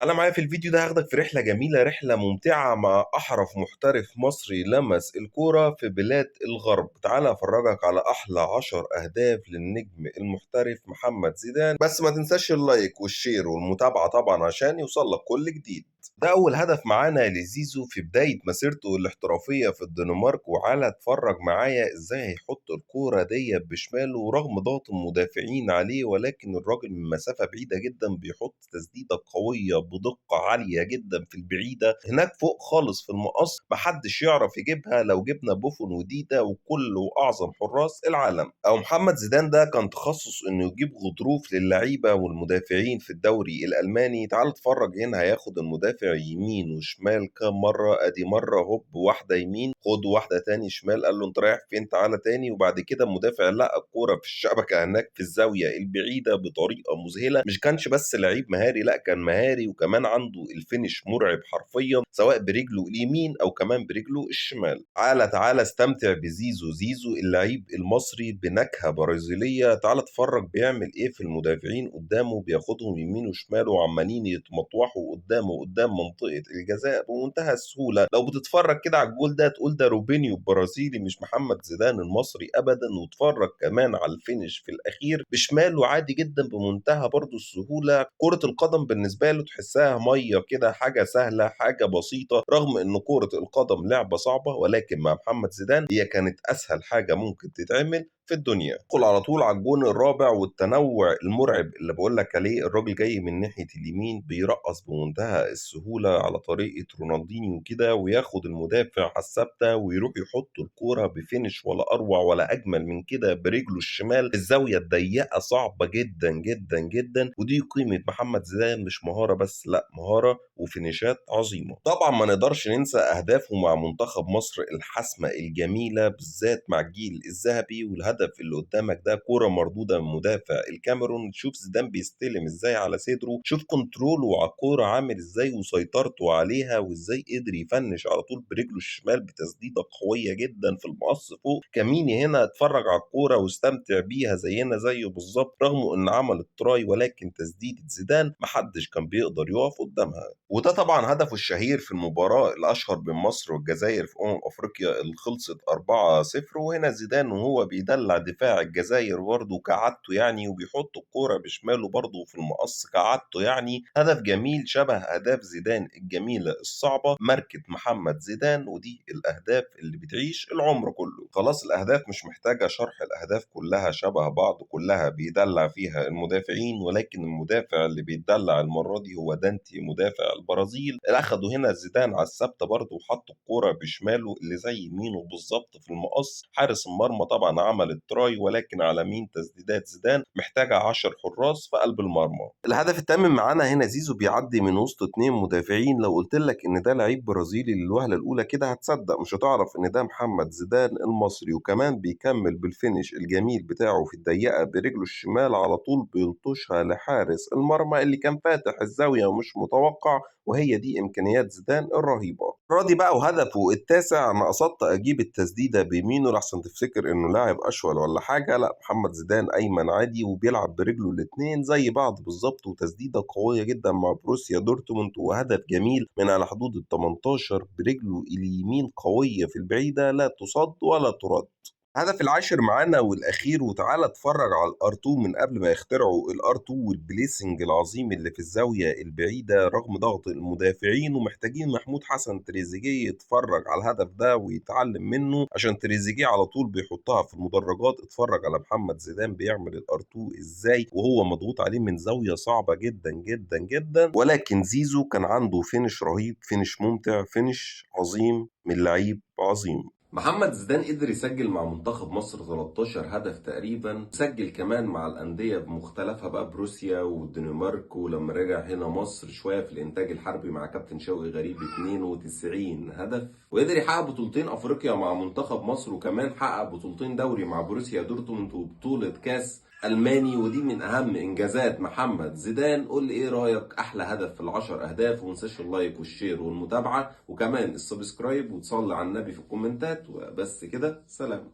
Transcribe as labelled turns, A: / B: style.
A: أنا معايا في الفيديو ده هاخدك في رحلة جميلة، رحلة ممتعة مع أحرف محترف مصري لمس الكورة في بلاد الغرب. تعالى أفرجك على أحلى 10 أهداف للنجم المحترف محمد زيدان، بس ما تنساش اللايك والشير والمتابعة طبعا عشان يوصلك كل جديد. ده أول هدف معانا لزيزو في بداية مسيرته الاحترافية في الدنمارك، وعلى اتفرج معايا ازاي هيحط الكورة دي بشماله رغم ضغط المدافعين عليه، ولكن الراجل من مسافة بعيدة جدا بيحط تسديدة قوية بدقة عالية جدا في البعيدة هناك فوق خالص في المقص، محدش يعرف يجيبها لو جبنا بوفون وديدا وكل وأعظم حراس العالم. أو محمد زيدان ده كان تخصص إنه يجيب غضروف للعيبة والمدافعين في الدوري الألماني. تعال اتفرج هنا، هياخد المدافع يمين وشمال كام مرة، ادي مرة هوب واحدة يمين، خد واحدة تاني شمال، قال له انت رايح فين تعالى تاني، وبعد كده المدافع لقى الكورة في الشبكة هناك في الزاوية البعيدة بطريقة مذهلة. مش كانش بس لعيب مهاري، لا كان مهاري وكمان عنده الفينش مرعب حرفيا، سواء برجله اليمين او كمان برجله الشمال. تعالى استمتع بزيزو، زيزو اللعيب المصري بنكهة برازيلية. تعالى اتفرج بيعمل ايه في المدافعين قدامه، بياخدهم يمين وشمال وعمالين يتمطوحوا قدام منطقة الجزاء بمنتهى السهولة. لو بتتفرج كده على الجول ده تقول ده روبينيو برازيلي مش محمد زيدان المصري ابدا. واتفرج كمان على الفينش في الاخير بشماله عادي جدا بمنتهى برضو السهولة. كرة القدم بالنسبة له تحسها مية كده، حاجة سهلة حاجة بسيطة، رغم ان كرة القدم لعبة صعبة، ولكن مع محمد زيدان هي كانت اسهل حاجة ممكن تتعمل في الدنيا. ادخل على طول على الجون الرابع والتنوع المرعب اللي بقول لك عليه. الراجل جاي من ناحيه اليمين بيرقص بمنتهى السهوله على طريقه رونالدينيو كده، وياخد المدافع على الثابته ويروح يحط الكوره بفينش ولا اروع ولا اجمل من كده برجله الشمال. الزاويه الضيقه صعبه جدا جدا جدا، ودي قيمه محمد زيدان، مش مهاره بس، لا مهاره وفينيشات عظيمه. طبعا ما نقدرش ننسى اهدافه مع منتخب مصر الحاسمه الجميله، بالذات مع الجيل الذهبي. والهدف اللي قدامك ده كوره مردوده من مدافع الكاميرون، شوف زيدان بيستلم ازاي على صدره، شوف كنتروله على الكوره عامل ازاي وسيطرته عليها، وازاي قدر يفنش على طول برجله الشمال بتسديده قويه جدا في المقص فوق. كميني هنا اتفرج على الكوره واستمتع بيها زينا زيه بالظبط، رغم ان عمل التراي ولكن تسديده زيدان محدش كان بيقدر يقف قدامها. وده طبعا هدفه الشهير في المباراة الأشهر بين مصر والجزائر في أفريقيا اللي خلصت 4-0. وهنا زيدان وهو بيدلع دفاع الجزائر برضه كعادته يعني، وبيحط الكورة بشماله برضه في المقص كعادته يعني. هدف جميل شبه أهداف زيدان الجميلة الصعبة، ماركة محمد زيدان، ودي الأهداف اللي بتعيش العمر كله. خلاص الأهداف مش محتاجة شرح، الأهداف كلها شبه بعض، كلها بيدلع فيها المدافعين، ولكن المدافع اللي بيدلع المرة دي هو دانتي مدافع البرازيل. اللي اخدوا هنا زيدان على الثابته برضه وحط الكوره بشماله اللي زي يمينه بالظبط في المقص. حارس المرمى طبعا عمل التراي، ولكن على مين تسديدات زيدان محتاجه 10 حراس في قلب المرمى. الهدف التامن معانا هنا زيزو بيعدي من وسط اتنين مدافعين. لو قلت لك ان ده لعيب برازيلي للوهله الاولى كده هتصدق، مش هتعرف ان ده محمد زيدان المصري. وكمان بيكمل بالفينش الجميل بتاعه في الضيقه برجله الشمال على طول بيلطشها لحارس المرمى اللي كان فاتح الزاويه ومش متوقع. وهي دي امكانيات زيدان الرهيبه. راضي بقى وهدفه التاسع، انا قصدت اجيب التسديده بيمينه لحسن تفتكر انه لاعب اشول ولا حاجه، لا محمد زيدان ايمن عادي وبيلعب برجله الاتنين زي بعض بالظبط، وتسديده قويه جدا مع بروسيا دورتموند، وهدف جميل من على حدود ال 18 برجله اليمين قويه في البعيده لا تصد ولا ترد. الهدف العاشر معانا والاخير، وتعالى اتفرج على الار 2 من قبل ما يخترعوا الار 2 والبليسنج العظيم اللي في الزاويه البعيده رغم ضغط المدافعين. ومحتاجين محمود حسن تريزيجيه يتفرج على الهدف ده ويتعلم منه، عشان تريزيجيه على طول بيحطها في المدرجات. اتفرج على محمد زيدان بيعمل الار 2 ازاي وهو مضغوط عليه من زاويه صعبه جدا جدا جدا. ولكن زيزو كان عنده فينش رهيب، فينش ممتع، فينش عظيم من لعيب عظيم. محمد زيدان قدر يسجل مع منتخب مصر 13 هدف تقريبا، سجل كمان مع الأندية بمختلفها بقى، بروسيا والدنمارك، ولما رجع هنا مصر شوية في الإنتاج الحربي مع كابتن شوقي غريب 92 هدف. وقدر يحقق بطولتين أفريقيا مع منتخب مصر، وكمان حقق بطولتين دوري مع بروسيا دورتموند وبطولة كاس ألماني، ودي من أهم إنجازات محمد زيدان. قول لي إيه رأيك، أحلى هدف في العشر أهداف؟ ومنساش اللايك والشير والمتابعة وكمان السبسكرايب، وتصلي على النبي في الكومنتات. وبس كده، سلام.